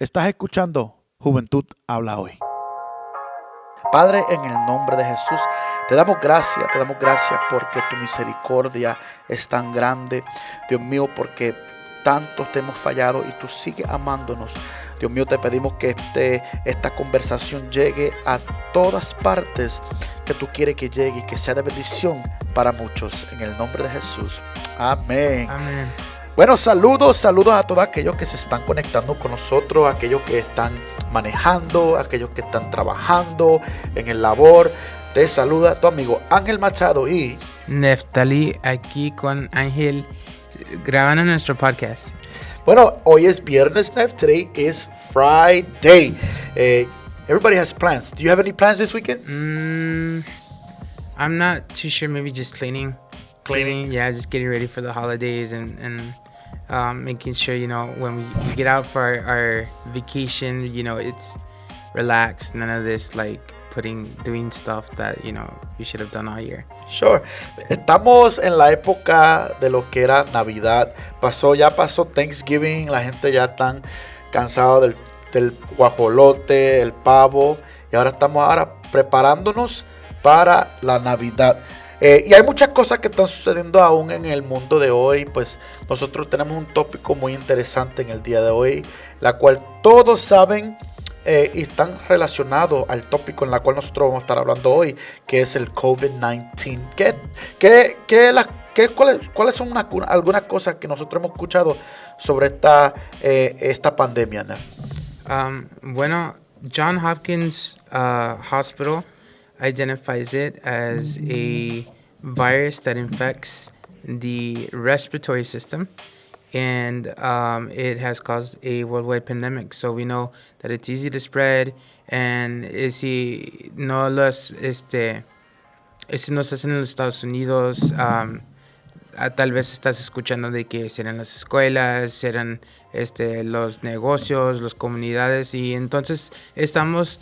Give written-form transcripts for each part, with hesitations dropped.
Estás escuchando Juventud Habla hoy. Padre, en el nombre de Jesús, te damos gracias porque tu misericordia es tan grande, Dios mío, porque tanto te hemos fallado y tú sigues amándonos. Dios mío, te pedimos que esta conversación llegue a todas partes que tú quieres que llegue y que sea de bendición para muchos. En el nombre de Jesús. Amén. Amén. Bueno, saludos a todos aquellos que se están conectando con nosotros, aquellos que están manejando, aquellos que están trabajando en el labor. Te saluda tu amigo Ángel Machado y Neftali aquí con Ángel grabando nuestro podcast. bueno, hoy es viernes, Nef. Today is Friday. Everybody has plans. Do you have any plans this weekend? I'm not too sure. Maybe just cleaning. Yeah, just getting ready for the holidays and making sure, when we get out for our vacation, it's relaxed. None of this doing stuff that, we should have done all year. Sure. Estamos en la época de lo que era Navidad. Ya pasó Thanksgiving. La gente ya está cansada del guajolote, el pavo. Y ahora estamos preparándonos para la Navidad. Y hay muchas cosas que están sucediendo aún en el mundo de hoy. Pues nosotros tenemos un tópico muy interesante en el día de hoy, la cual todos saben y están relacionados al tópico en la cual nosotros vamos a estar hablando hoy, que es el COVID-19. ¿Cuáles son algunas cosas que nosotros hemos escuchado sobre esta pandemia, Nef? Bueno, John Hopkins Hospital identifies it as a virus that infects the respiratory system, and it has caused a worldwide pandemic. So we know that it's easy to spread, and si no estás en los Estados Unidos, tal vez estás escuchando de que serán las escuelas, serán los negocios, las comunidades, y entonces estamos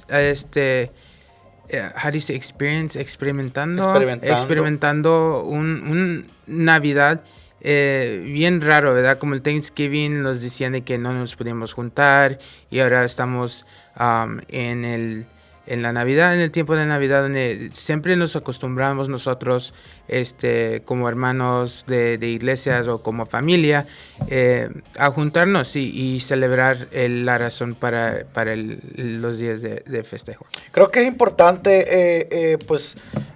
how do you say experimentando un Navidad bien raro, ¿verdad? Como el Thanksgiving nos decían de que no nos podíamos juntar, y ahora estamos en la Navidad, en el tiempo de Navidad, donde siempre nos acostumbramos nosotros, como hermanos de iglesias o como familia, a juntarnos y celebrar la razón para los días de festejo. Creo que es importante,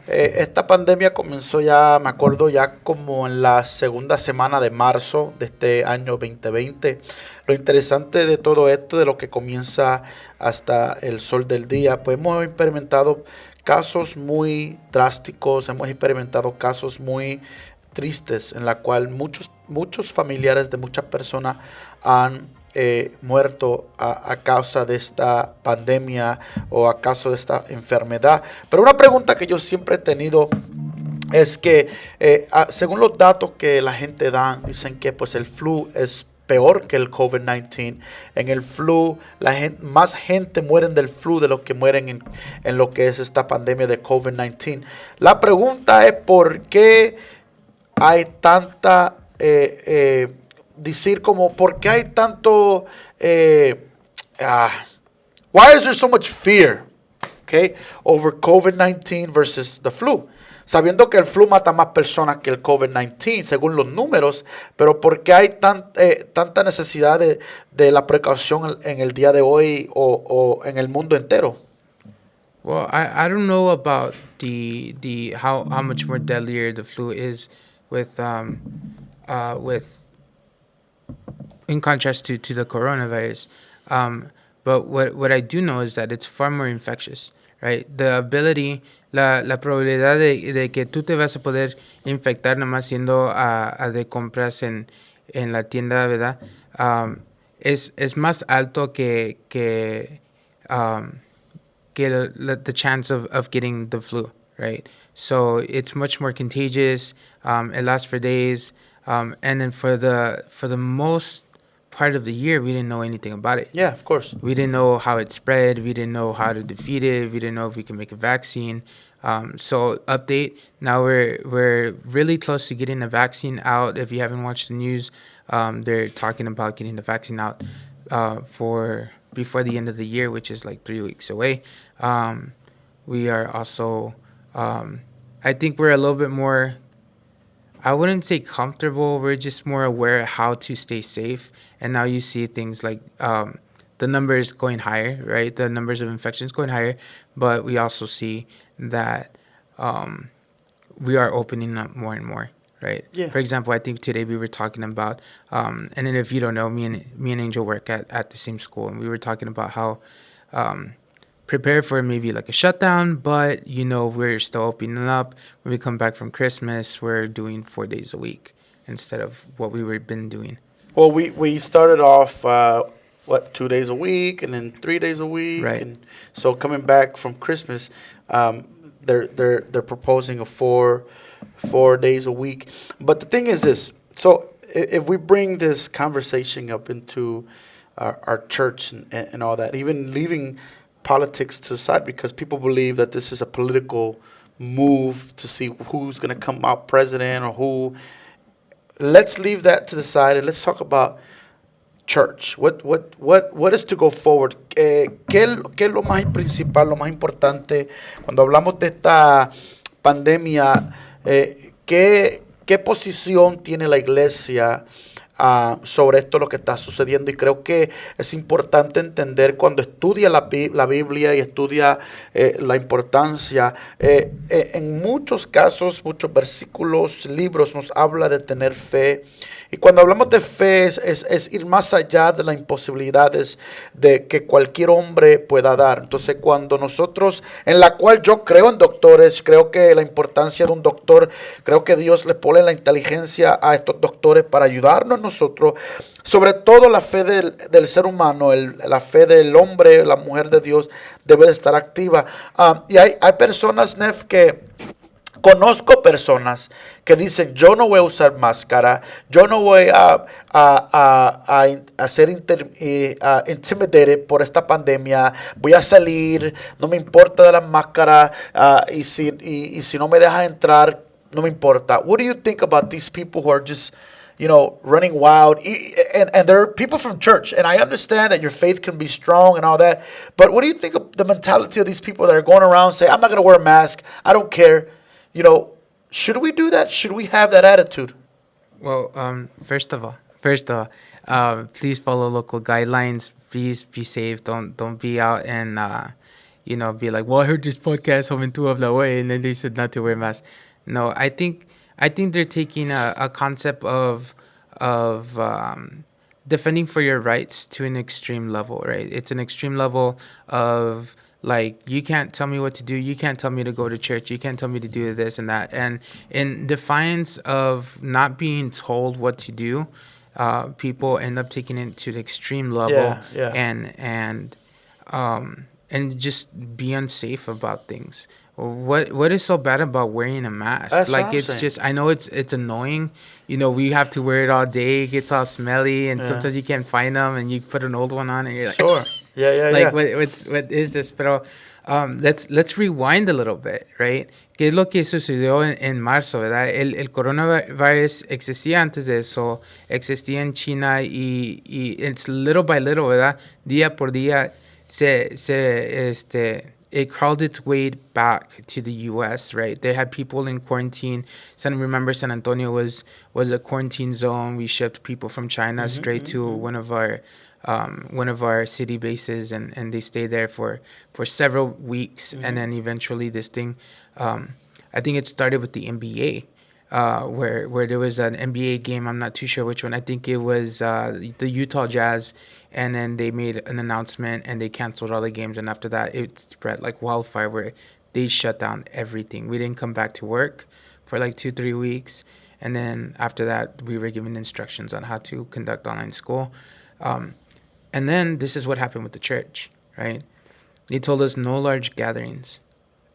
esta pandemia comenzó ya, me acuerdo, ya como en la segunda semana de marzo de este año 2020. Lo interesante de todo esto, de lo que comienza hasta el sol del día, pues hemos experimentado casos muy drásticos, hemos experimentado casos muy tristes en la cual muchos familiares de muchas personas han muerto a causa de esta pandemia o a causa de esta enfermedad. Pero una pregunta que yo siempre he tenido es que según los datos que la gente da, dicen que pues el flu es peor que el COVID-19. En el flu, más gente mueren del flu de lo que mueren en lo que es esta pandemia de COVID-19. La pregunta es ¿por qué hay tanta por qué hay tanto why is there so much fear, okay, over COVID-19 versus the flu? Sabiendo que el flu mata más personas que el COVID-19, según los números, pero ¿por qué hay tanta necesidad de la precaución en el día de hoy o en el mundo entero? Well, I don't know about the how much more deadlier the flu is with in contrast to the coronavirus. But what I do know is that it's far more infectious, right? The ability, la probabilidad de que tú te vas a poder infectar nomás yendo a de compras en la tienda, ¿verdad? Es más alto que the chance of getting the flu, right? So it's much more contagious. It lasts for days, and then for the most part of the year, we didn't know anything about it. Yeah, of course. We didn't know how it spread. We didn't know how to defeat it. We didn't know if we can make a vaccine. So update. Now we're really close to getting a vaccine out. If you haven't watched the news, they're talking about getting the vaccine out for before the end of the year, which is like 3 weeks away. Um, we are also, I think we're a little bit more, I wouldn't say comfortable. We're just more aware of how to stay safe. And now you see things like the numbers going higher, right? The numbers of infections going higher. But we also see that um, we are opening up more and more, right? Yeah. For example, I think today we were talking about, and then if you don't know, me and Angel work at the same school, and we were talking about how um, prepare for maybe like a shutdown, but we're still opening up. When we come back from Christmas, we're doing 4 days a week instead of what we were been doing. Well, we started off 2 days a week, and then 3 days a week, Right. and so coming back from Christmas, they're proposing a 4 days a week. But the thing is this: so if we bring this conversation up into our church and all that, even leaving politics to the side, because people believe that this is a political move to see who's going to come out president or who. Let's leave that to the side and let's talk about church. What is to go forward? ¿Qué es lo más principal, lo más importante cuando hablamos de esta pandemia? ¿Qué posición tiene la iglesia sobre esto lo que está sucediendo? Y creo que es importante entender cuando estudia la Biblia y estudia la importancia. En muchos casos, muchos versículos, libros nos habla de tener fe. Y cuando hablamos de fe es ir más allá de las imposibilidades de que cualquier hombre pueda dar. Entonces cuando nosotros, en la cual yo creo en doctores, creo que la importancia de un doctor, creo que Dios le pone la inteligencia a estos doctores para ayudarnos nosotros, sobre todo la fe del ser humano, la fe del hombre, la mujer de Dios debe de estar activa. Y hay personas, Nef, conozco personas que dicen, yo no voy a usar máscara, yo no voy a ser intimidated por esta pandemia, voy a salir, no me importa de las máscaras, y si no me dejan entrar, no me importa. What do you think about these people who are just running wild? And there are people from church, and I understand that your faith can be strong and all that, but what do you think of the mentality of these people that are going around saying, I'm not going to wear a mask, I don't care? Should we do that? Should we have that attitude? Well, first of all, please follow local guidelines. Please be safe. Don't be out and be like, well, I heard this podcast Juventud Habla way, and then they said not to wear masks. No, I think they're taking a concept of defending for your rights to an extreme level, right? It's an extreme level of like, you can't tell me what to do. You can't tell me to go to church. You can't tell me to do this and that. And in defiance of not being told what to do, people end up taking it to the extreme level. Yeah. And just be unsafe about things. What is so bad about wearing a mask? That's like, what I'm it's saying. just, I know it's annoying. We have to wear it all day. It gets all smelly, and Yeah. sometimes you can't find them, and you put an old one on, and you're like, Sure. Yeah. like, what is this? Pero let's rewind a little bit, right? ¿Qué es lo que sucedió en marzo, verdad? El coronavirus existía antes de eso, existía en China, y it's little by little, ¿verdad? Día por día it crawled its way back to the U.S., right? They had people in quarantine. Remember, San Antonio was a quarantine zone. We shipped people from China straight to one of our city bases, and they stayed there for several weeks. And then eventually this thing, I think it started with the NBA, where there was an NBA game. I'm not too sure which one. I think it was the Utah Jazz, and then they made an announcement and they canceled all the games. And after that, it spread like wildfire, where they shut down everything. We didn't come back to work for like 2-3 weeks. And then after that, we were given instructions on how to conduct online school. And then this is what happened with the church, right? They told us no large gatherings.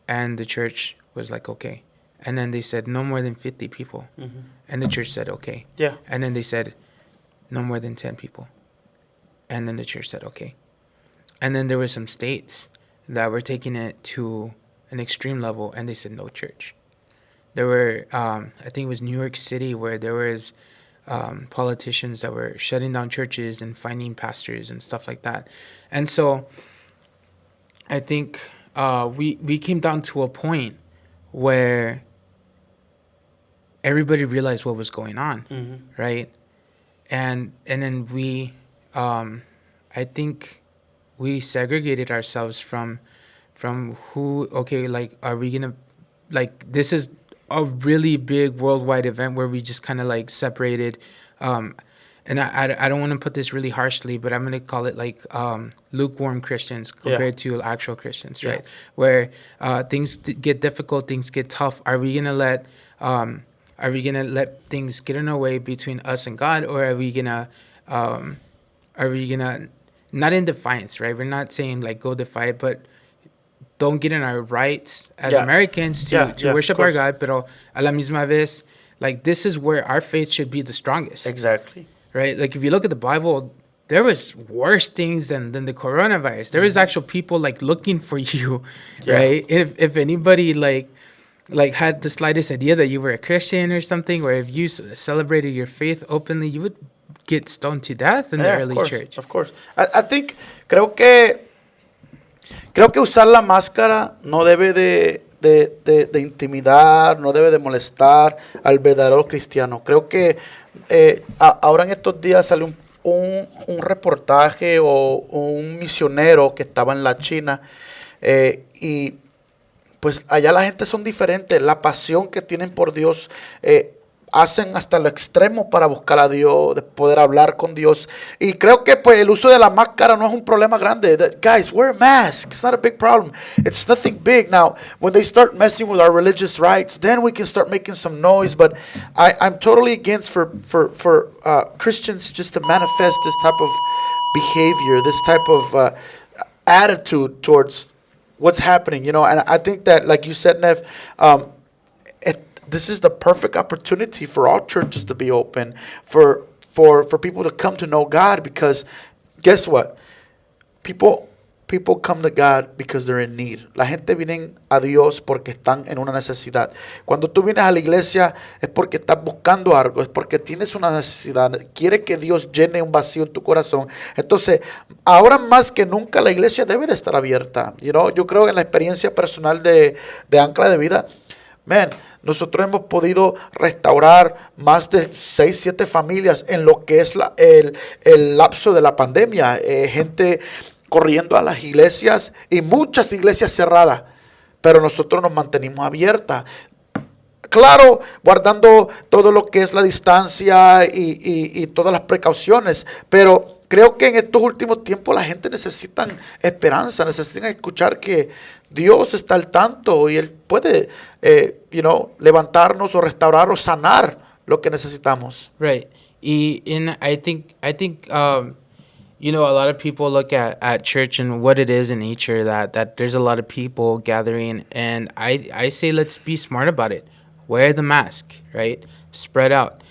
And the church was like, okay. And then they said no more than 50 people. And the church said, okay. Yeah. And then they said no more than 10 people. And then the church said, okay. And then there were some states that were taking it to an extreme level, and they said no church. There were, I think it was New York City, where there was politicians that were shutting down churches and finding pastors and stuff like that. And so I think we came down to a point where everybody realized what was going on, right? And then we, I think we segregated ourselves from who. Okay, like, are we gonna, like, this is a really big worldwide event where we just kind of like separated. And I don't want to put this really harshly, but I'm going to call it like lukewarm Christians compared to actual Christians, right? Where things get difficult, things get tough. Are we gonna let things get in our way between us and God, or are we gonna not in defiance, right? We're not saying like go defy it, but don't get in our rights as Americans to worship our God, pero a la misma vez, like, this is where our faith should be the strongest. Exactly. Right? Like, if you look at the Bible, there was worse things than the coronavirus. There was actual people like looking for you, right? If anybody like had the slightest idea that you were a Christian or something, or if you celebrated your faith openly, you would get stoned to death in the early church. Of course. I think, creo que usar la máscara no debe de intimidar, no debe de molestar al verdadero cristiano. Creo que ahora en estos días salió un reportaje o un misionero que estaba en la China y pues allá la gente son diferentes. La pasión que tienen por Dios hacen hasta el extremo para buscar a Dios, de poder hablar con Dios. Y creo que pues el uso de la máscara no es un problema grande. Guys, wear a mask. It's not a big problem. It's nothing big. Now, when they start messing with our religious rights, then we can start making some noise. But I'm totally against for Christians just to manifest this type of behavior, this type of attitude towards what's happening, you know. And I think that, like you said, Nev, this is the perfect opportunity for all churches to be open, for people to come to know God, because guess what? People come to God because they're in need. La gente viene a Dios porque están en una necesidad. Cuando tú vienes a la iglesia es porque estás buscando algo, es porque tienes una necesidad, quiere que Dios llene un vacío en tu corazón. Entonces, ahora más que nunca la iglesia debe de estar abierta. You know, yo creo en la experiencia personal de Ancla de Vida, man, nosotros hemos podido restaurar más de 6, 7 familias en lo que es el lapso de la pandemia. Gente corriendo a las iglesias y muchas iglesias cerradas, pero nosotros nos mantenimos abiertas. Claro, guardando todo lo que es la distancia y todas las precauciones, pero creo que en estos últimos tiempos la gente necesita esperanza, necesitan escuchar que Dios está al tanto y Él puede, levantarnos o restaurar o sanar lo que necesitamos. Right. And I think a lot of people look at church and what it is in nature, that there's a lot of people gathering, and I say let's be smart about it. Wear the mask, right? Spread out.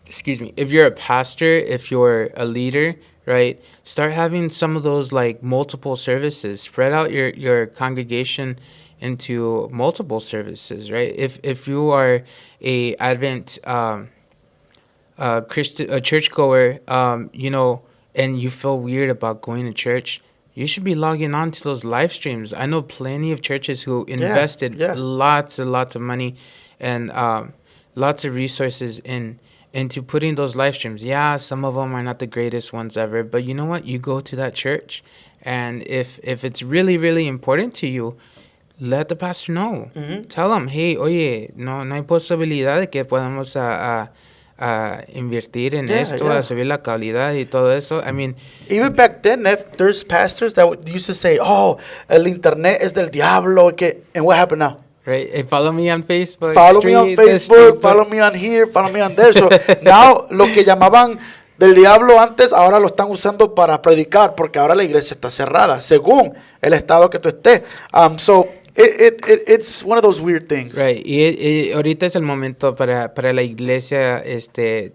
Excuse me. If you're a pastor, if you're a leader, right, start having some of those like multiple services. Spread out your congregation into multiple services, right? If you are a Advent Christian, a churchgoer, and you feel weird about going to church, you should be logging on to those live streams. I know plenty of churches who invested lots and lots of money and lots of resources into putting those live streams. Yeah, some of them are not the greatest ones ever, but you know what? You go to that church, and if it's really, really important to you, let the pastor know. Mm-hmm. Tell them, hey, oye, no hay posibilidad de que podamos a invertir en esto, a subir la calidad y todo eso. I mean, even back then, there's pastors that used to say, "Oh, el internet es del diablo." And what happened now? Right. Hey, follow me on Facebook. Follow me on Facebook. Follow me on here. Follow me on there. So now, lo que llamaban del diablo antes, ahora lo están usando para predicar, porque ahora la iglesia está cerrada, según el estado que tú estés. So it's one of those weird things. Right. Y ahorita es el momento para la iglesia,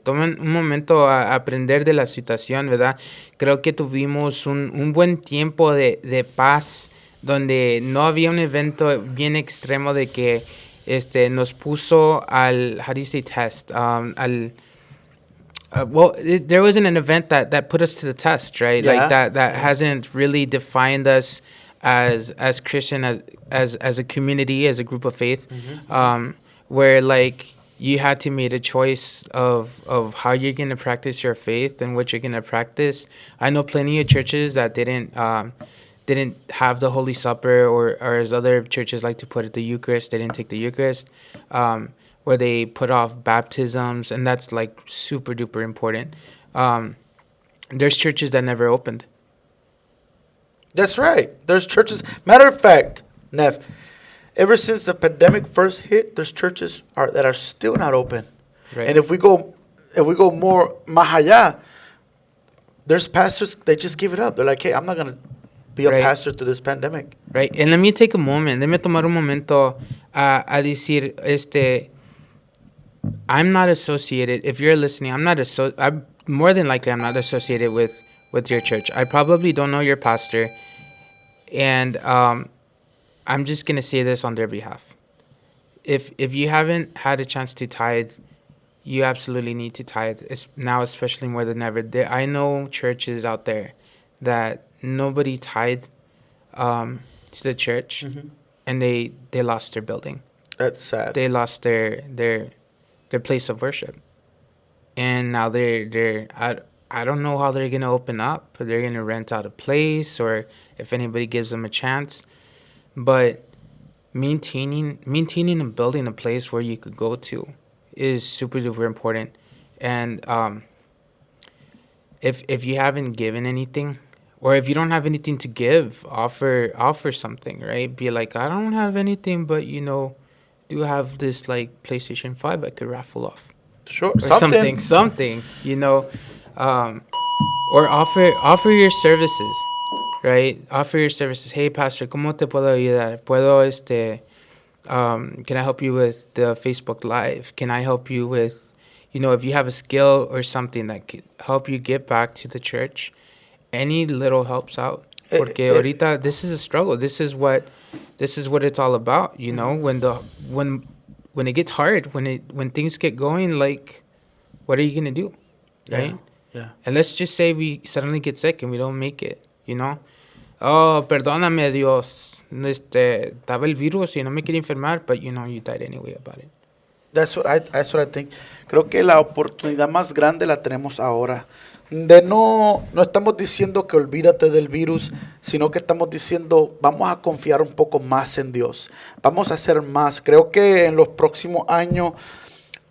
tomen un momento a aprender de la situación, ¿verdad? Creo que tuvimos un buen tiempo de paz, donde no había un evento bien extremo de que nos puso al, how do you say test, There wasn't an event that put us to the test, right? Like Yeah. that hasn't really defined us as Christian, as a community, as a group of faith, where like you had to make a choice of how you're gonna practice your faith and what you're gonna practice. I know plenty of churches that didn't have the Holy Supper, or as other churches like to put it, the Eucharist. They didn't take the Eucharist, where they put off baptisms, and that's like super duper important. Um, there's churches that never opened. That's right. There's churches. Matter of fact, Nev, ever since the pandemic first hit, there's churches that are still not open. Right. And if we go more más allá, there's pastors, they just give it up. They're like, hey, I'm not gonna be a Right. pastor through this pandemic. Right. And let me take a moment. Let me tomar un momento a decir, I'm not associated. If you're listening, I'm more than likely I'm not associated with your church. I probably don't know your pastor, and I'm just gonna say this on their behalf. If you haven't had a chance to tithe, you absolutely need to tithe. It's now, especially more than ever. I know churches out there that nobody tithed to the church, and they lost their building. That's sad. They lost their place of worship, and now I don't know how they're gonna open up. They're gonna rent out a place, or if anybody gives them a chance. But maintaining and building a place where you could go to is super duper important. And if you haven't given anything, or if you don't have anything to give, offer something, right? Be like, I don't have anything, but do have this like PlayStation 5 I could raffle off, Sure. or something, or offer your services, right? Offer your services. Hey, pastor, ¿cómo te puedo ayudar? Can I help you with the Facebook Live? Can I help you with, if you have a skill or something that could help you get back to the church? Any little helps out. Porque ahorita this is a struggle. This is what it's all about. When it gets hard, when things get going, like, what are you gonna do, right? Yeah. And let's just say we suddenly get sick and we don't make it. Oh, perdóname, Dios. Estaba el virus y no me quería enfermar, but you died anyway about it. That's what I think. Creo que la oportunidad más grande la tenemos ahora. No estamos diciendo que olvídate del virus, sino que estamos diciendo vamos a confiar un poco más en Dios. Vamos a hacer más. Creo que en los próximos años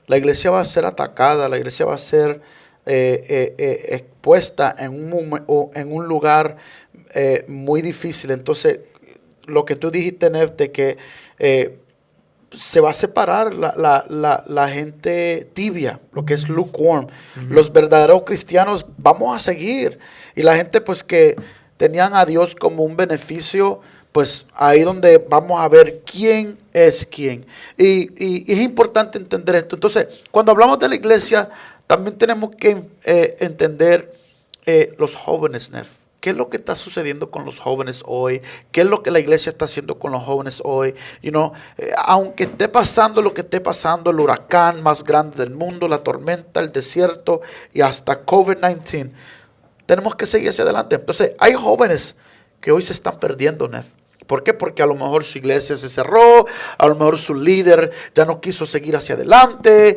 la iglesia va a ser atacada, la iglesia va a ser expuesta en un lugar muy difícil. Entonces, lo que tú dijiste, Nev, de que se va a separar la gente tibia, lo que es lukewarm. Los verdaderos cristianos vamos a seguir. Y la gente pues que tenían a Dios como un beneficio, pues ahí donde vamos a ver quién es quién. Y es importante entender esto. Entonces, cuando hablamos de la iglesia, también tenemos que entender los jóvenes, Nev. ¿Qué es lo que está sucediendo con los jóvenes hoy? ¿Qué es lo que la iglesia está haciendo con los jóvenes hoy? Aunque esté pasando lo que esté pasando, el huracán más grande del mundo, la tormenta, el desierto y hasta COVID-19, tenemos que seguir hacia adelante. Entonces, hay jóvenes que hoy se están perdiendo, Nef. ¿Por qué? Porque a lo mejor su iglesia se cerró, a lo mejor su líder ya no quiso seguir hacia adelante,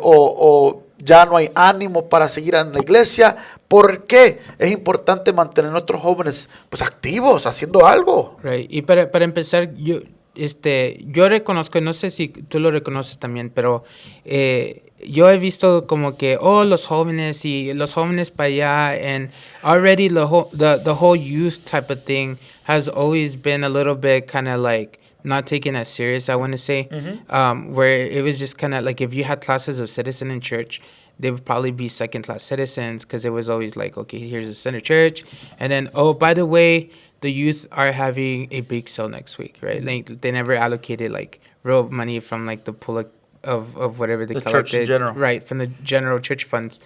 o ya no hay ánimo para seguir en la iglesia. ¿Por qué? Es importante mantener a nuestros jóvenes pues activos, haciendo algo. Right. Y para empezar, yo reconozco, no sé si tú lo reconoces también, pero yo he visto como que, los jóvenes para allá, and already the whole youth type of thing has always been a little bit kind of like not taken as serious, I want to say, where it was just kind of like if you had classes of citizen in church, they would probably be second-class citizens, because it was always like, okay, here's a center church, and then, by the way, the youth are having a bake sale next week, right? Like, they never allocated like real money from like the pool of whatever they collected, church in general, right? From the general church funds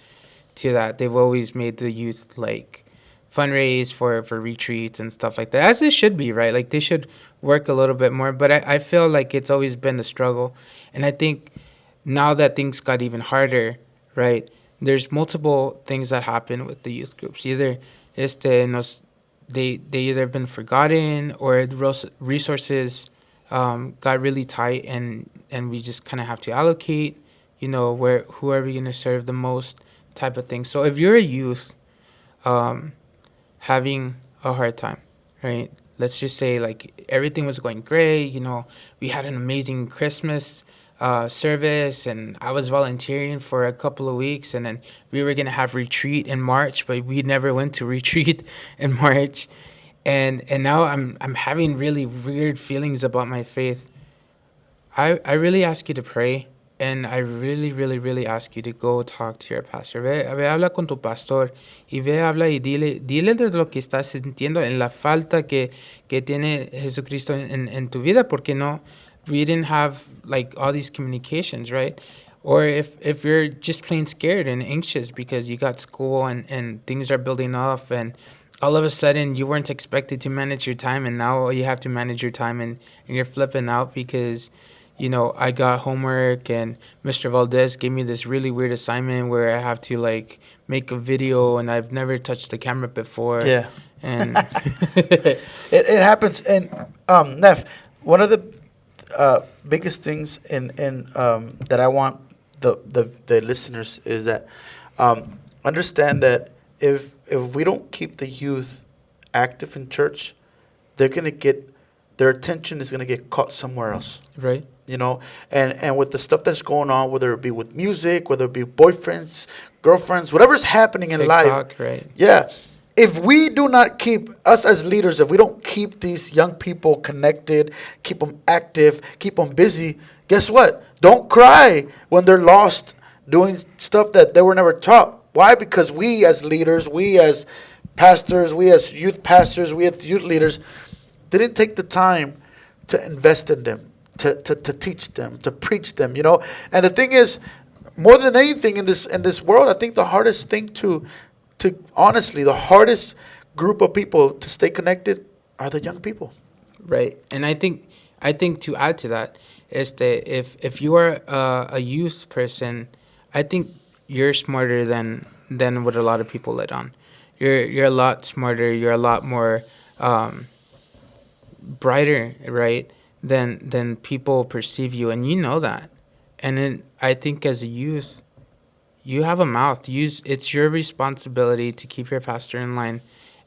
to that. They've always made the youth like fundraise for retreats and stuff like that, as it should be, right? Like, they should work a little bit more, but I feel like it's always been the struggle, and I think now that things got even harder, right? there's multiple things that happen with the youth groups. Either they either been forgotten, or the resources got really tight, and we just kind of have to allocate, where who are we going to serve the most, type of thing. So if you're a youth um, having a hard time, right? Let's just say like everything was going great. We had an amazing Christmas service, and I was volunteering for a couple of weeks, and then we were gonna have retreat in March, but we never went to retreat in March, and now I'm having really weird feelings about my faith. I really ask you to pray, and I really, really, really ask you to go talk to your pastor. Ve, habla con tu pastor, y habla y dile de lo que estás sintiendo, en la falta que tiene Jesucristo en tu vida, porque no, we didn't have like all these communications, right? Or if you're just plain scared and anxious because you got school, and things are building up, and all of a sudden you weren't expected to manage your time, and now you have to manage your time, and you're flipping out because I got homework, and Mr. Valdez gave me this really weird assignment where I have to like make a video, and I've never touched the camera before. Yeah. And it happens. And Neff, one of the biggest things in that I want the listeners is that understand that if we don't keep the youth active in church, they're gonna get their attention is gonna get caught somewhere else. right. And with the stuff that's going on, whether it be with music, whether it be boyfriends, girlfriends, whatever's happening in life, TikTok, right. yeah. If we do not keep us as leaders, if we don't keep these young people connected, keep them active, keep them busy, guess what? Don't cry when they're lost doing stuff that they were never taught. Why? Because we as leaders, we as pastors, we as youth pastors, we as youth leaders didn't take the time to invest in them, to teach them, to preach them, And the thing is, more than anything in this world, I think the hardest thing to honestly, the hardest group of people to stay connected are the young people. Right. And I think to add to that is that if you are a youth person, I think you're smarter than what a lot of people let on. You're a lot smarter. You're a lot more brighter, right? Than people perceive you, and you know that. And then I think as a youth, you have a mouth. It's your responsibility to keep your pastor in line,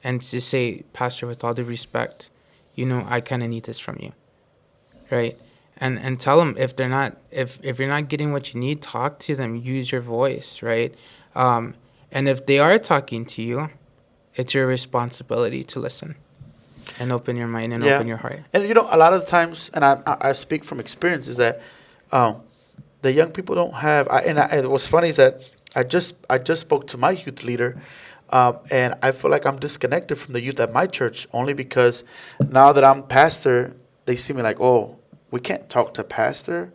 and to say, Pastor, with all due respect, I kind of need this from you, right? And tell them if they're not, if you're not getting what you need, talk to them. Use your voice, right? And if they are talking to you, it's your responsibility to listen, and open your mind, and open your heart. And a lot of the times, and I speak from experience, is that the young people don't have. And what's funny is that I just spoke to my youth leader, and I feel like I'm disconnected from the youth at my church, only because now that I'm pastor, they see me like, oh, we can't talk to pastor.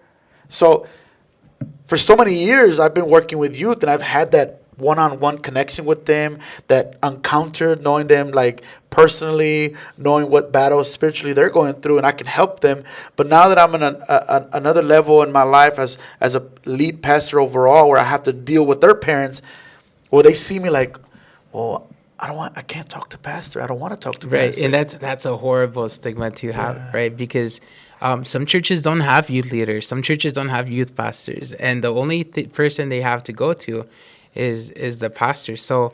So for so many years, I've been working with youth, and I've had that one-on-one connection with them, that encounter, knowing them like personally, knowing what battles spiritually they're going through, and I can help them. But now that I'm in another level in my life as a lead pastor overall, where I have to deal with their parents, well, they see me like, well, I can't talk to pastor. I don't want to talk to right. pastor. And that's a horrible stigma to have, right? Because some churches don't have youth leaders. Some churches don't have youth pastors, and the only person they have to go to is the pastor. So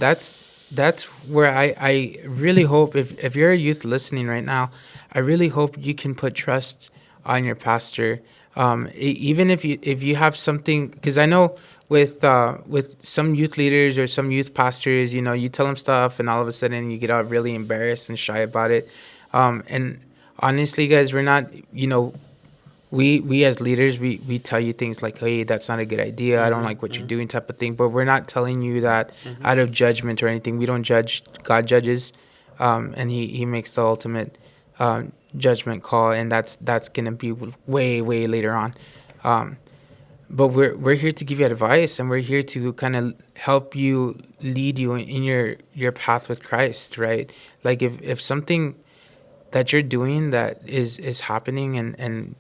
that's where I really hope, if you're a youth listening right now, I really hope you can put trust on your pastor. Even if you have something, because I know with some youth leaders or some youth pastors, you tell them stuff, and all of a sudden you get out really embarrassed and shy about it. And honestly, guys, we're not, we as leaders, we tell you things like, hey, that's not a good idea. I don't like what you're doing, type of thing. But we're not telling you that out of judgment or anything. We don't judge. God judges, and he makes the ultimate judgment call, and that's gonna be way later on. But we're here to give you advice, and we're here to kind of help you, lead you in your path with Christ, right? Like if something that you're doing that is happening, and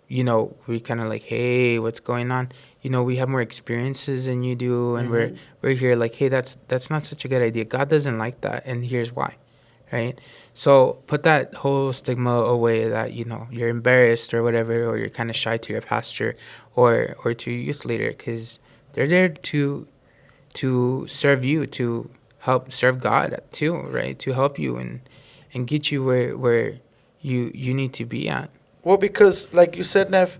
we kind of like, hey, what's going on? we have more experiences than you do, and we're here like, hey, that's not such a good idea. God doesn't like that, and here's why, right? So put that whole stigma away that you're embarrassed or whatever, or you're kind of shy to your pastor or to your youth leader, because they're there to serve you, to help serve God too, right? To help you and get you where you need to be at. Well, because like you said, Neff,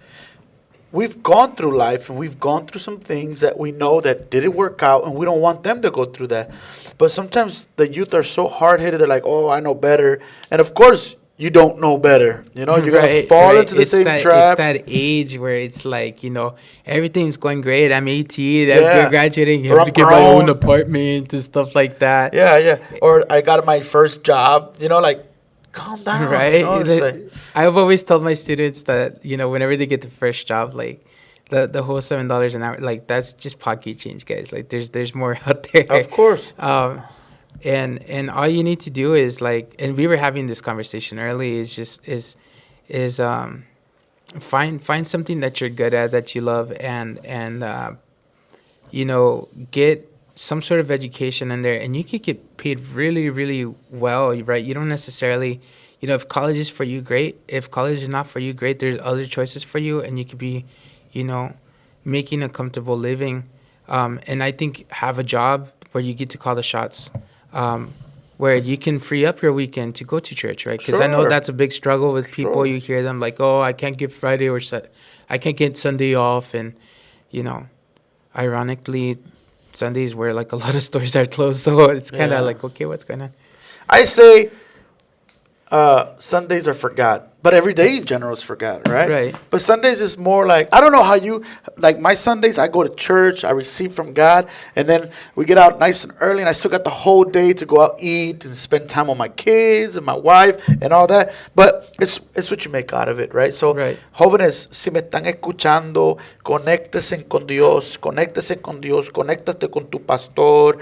we've gone through life and we've gone through some things that we know that didn't work out, and we don't want them to go through that. But sometimes the youth are so hard-headed, they're like, oh, I know better. And of course, you don't know better. You're going to fall into the same trap. It's that age where it's like, everything's going great. I'm 18. Yeah. I'm graduating. I have to get my own apartment and stuff like that. Yeah. Or I got my first job, like, calm down. Right. I've always told my students that, whenever they get the first job, like the whole $7 an hour, like that's just pocket change, guys. Like there's more out there. Of course. And all you need to do is like, and we were having this conversation early, is find something that you're good at, that you love, and get some sort of education in there, and you could get paid really, really well, right? You don't necessarily, if college is for you, great. If college is not for you, great. There's other choices for you, and you could be, making a comfortable living. And I think have a job where you get to call the shots, where you can free up your weekend to go to church, right? Because I know that's a big struggle with people. Sure. You hear them like, oh, I can't get Friday or I can't get Sunday off. And, ironically, Sundays where like a lot of stores are closed. So it's kind of like, okay, what's going on? I say Sundays are forgot. But every day in general is forgot, right? Right. But Sundays is more like, I don't know how you, like my Sundays, I go to church, I receive from God, and then we get out nice and early, and I still got the whole day to go out, eat, and spend time with my kids and my wife and all that. But it's what you make out of it, right? So, right. Jóvenes, si me están escuchando, conéctese con Dios, conéctate con tu pastor,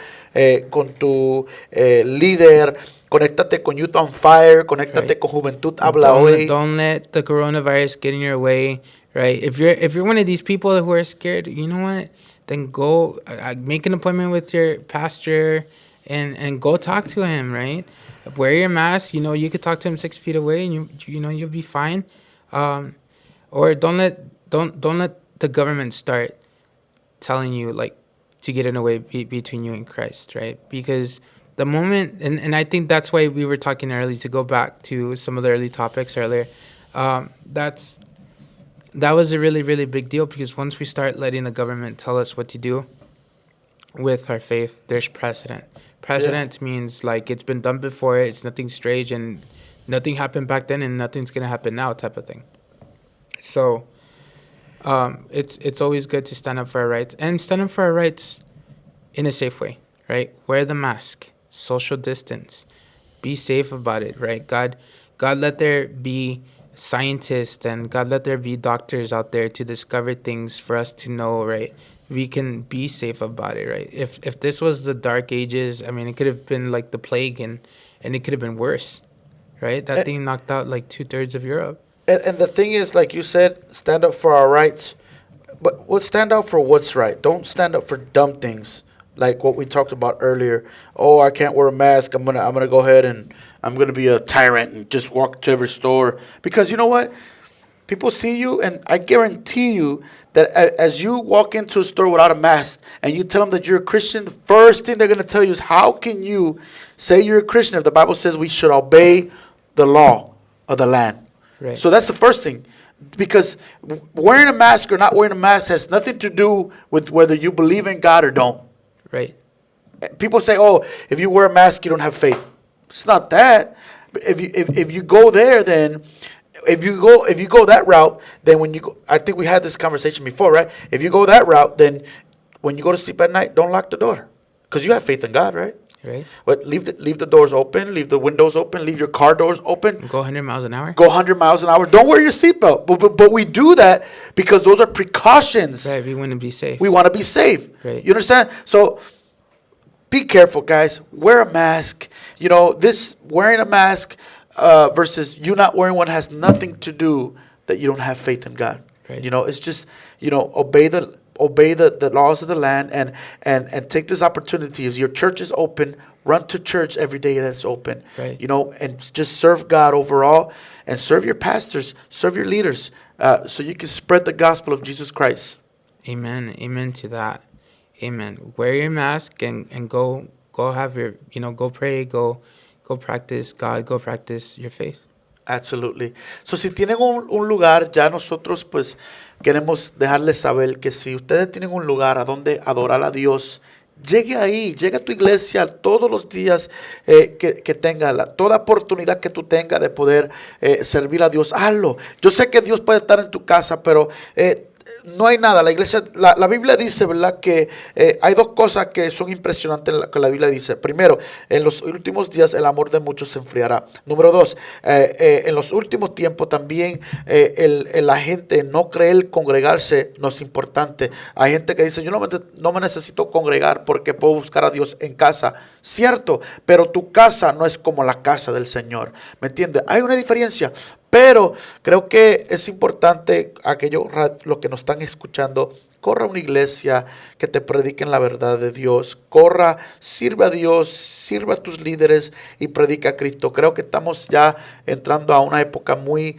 con tu líder. Conéctate con Youth on Fire. Conéctate con Juventud Habla hoy. Don't let the coronavirus get in your way, right? If you're one of these people who are scared, you know what? Then go make an appointment with your pastor and go talk to him, right? Wear your mask. You could talk to him 6 feet away, and you'll be fine. Or don't let the government start telling you like to get in a way between you and Christ, right? Because the moment, and I think that's why we were talking early, to go back to some of the early topics earlier, that was a really, really big deal, because once we start letting the government tell us what to do with our faith, there's precedent. Precedent means like it's been done before, it's nothing strange, and nothing happened back then, and nothing's going to happen now type of thing. So it's always good to stand up for our rights, and stand up for our rights in a safe way, right? Wear the mask. Social distance, be safe about it, right? God let there be scientists, and God let there be doctors out there to discover things for us to know, right? We can be safe about it, right? If this was the dark ages, I mean, it could have been like the plague, and it could have been worse, right? That thing knocked out like 2/3 of Europe. And the thing is, like you said, stand up for our rights, but we'll stand up for what's right. Don't stand up for dumb things. Like what we talked about earlier. Oh, I can't wear a mask. I'm gonna go ahead and I'm gonna be a tyrant and just walk to every store. Because you know what? People see you, and I guarantee you that as you walk into a store without a mask and you tell them that you're a Christian, the first thing they're gonna tell you is, how can you say you're a Christian if the Bible says we should obey the law of the land? Right. So that's the first thing. Because wearing a mask or not wearing a mask has nothing to do with whether you believe in God or don't. Right. People say, "Oh, if you wear a mask, you don't have faith." It's not that. If you go there, then if you go that route, then when you go, I think we had this conversation before, right? If you go that route, then when you go to sleep at night, don't lock the door, because you have faith in God, right? Right. But leave the doors open, leave the windows open, leave your car doors open. Go 100 miles an hour. Go 100 miles an hour. Don't wear your seatbelt. But we do that because those are precautions. Right. We want to be safe. We want to be safe. Right. You understand? So be careful, guys. Wear a mask. This wearing a mask versus you not wearing one has nothing to do that you don't have faith in God. Right. It's just, obey the obey the laws of the land and take this opportunity. If your church is open, run to church every day that's open. Right. And just serve God overall and serve your pastors, serve your leaders, so you can spread the gospel of Jesus Christ. Amen. Amen to that. Amen. Wear your mask and go have your, go pray, go practice God, go practice your faith. Absolutely. So, si tienen un lugar, ya nosotros pues queremos dejarles saber que si ustedes tienen un lugar a donde adorar a Dios, llegue ahí, llegue a tu iglesia todos los días que tenga, toda oportunidad que tú tengas de poder servir a Dios, hazlo. Yo sé que Dios puede estar en tu casa, pero no hay nada. La iglesia, la Biblia dice, ¿verdad?, que hay dos cosas que son impresionantes que la Biblia dice. Primero, en los últimos días el amor de muchos se enfriará. Número dos, en los últimos tiempos también la gente no creer congregarse no es importante. Hay gente que dice, yo no me necesito congregar porque puedo buscar a Dios en casa. Cierto, pero tu casa no es como la casa del Señor. ¿Me entiendes? Hay una diferencia. Pero creo que es importante, los que nos están escuchando, corra a una iglesia que te prediquen la verdad de Dios. Corra, sirve a Dios, sirve a tus líderes y predica a Cristo. Creo que estamos ya entrando a una época muy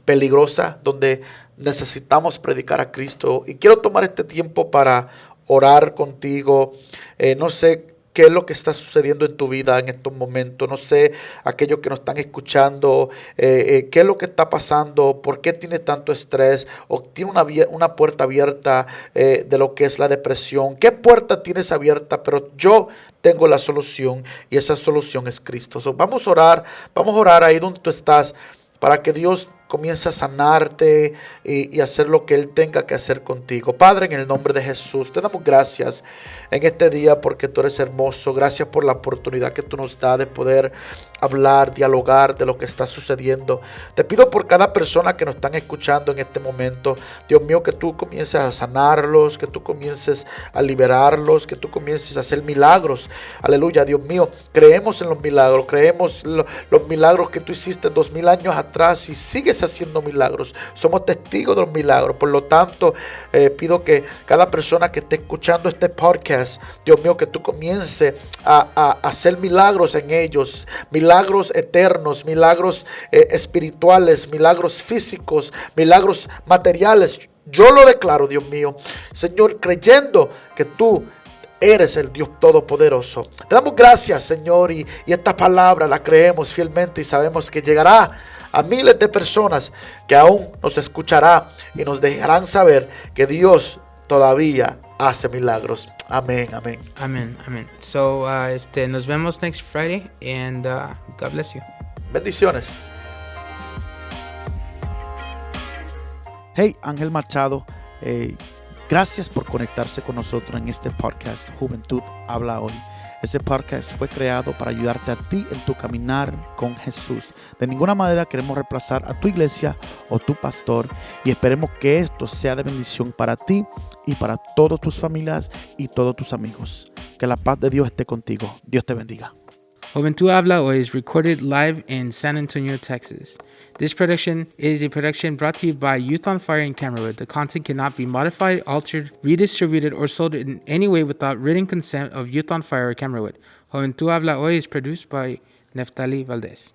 peligrosa donde necesitamos predicar a Cristo. Y quiero tomar este tiempo para orar contigo. No sé qué es lo que está sucediendo en tu vida en estos momentos. No sé, aquellos que nos están escuchando, qué es lo que está pasando, por qué tienes tanto estrés, o tiene una puerta abierta de lo que es la depresión. ¿Qué puerta tienes abierta? Pero yo tengo la solución y esa solución es Cristo. Vamos a orar ahí donde tú estás para que Dios comience a sanarte y hacer lo que Él tenga que hacer contigo. Padre, en el nombre de Jesús, te damos gracias en este día porque tú eres hermoso. Gracias por la oportunidad que tú nos das de poder hablar, dialogar de lo que está sucediendo. Te pido por cada persona que nos están escuchando en este momento, Dios mío, que tú comiences a sanarlos, que tú comiences a liberarlos, que tú comiences a hacer milagros. Aleluya, Dios mío, creemos en los milagros, creemos los milagros que tú hiciste 2000 años atrás y sigues haciendo milagros. Somos testigos de los milagros. Por lo tanto, pido que cada persona que esté escuchando este podcast, Dios mío, que tú comiences a hacer milagros en ellos, milagros eternos, milagros espirituales, milagros físicos, milagros materiales. Yo lo declaro, Dios mío, Señor, creyendo que tú eres el Dios Todopoderoso. Te damos gracias, Señor, y esta palabra la creemos fielmente y sabemos que llegará a miles de personas que aún nos escuchará y nos dejarán saber que Dios todavía hace milagros. Amén, amén. Amén, amén. So, nos vemos next Friday and God bless you. Bendiciones. Hey, Ángel Machado, gracias por conectarse con nosotros en este podcast Juventud Habla Hoy. Este podcast fue creado para ayudarte a ti en tu caminar con Jesús. De ninguna manera queremos reemplazar a tu iglesia o tu pastor y esperemos que esto sea de bendición para ti y para todas tus familias y todos tus amigos. Que la paz de Dios esté contigo. Dios te bendiga. Juventud Habla Hoy is recorded live in San Antonio, Texas. This production is a production brought to you by Youth on Fire in Camerawood. The content cannot be modified, altered, redistributed, or sold in any way without written consent of Youth on Fire or Camerawood. Juventud Habla Hoy is produced by Neftali Valdez.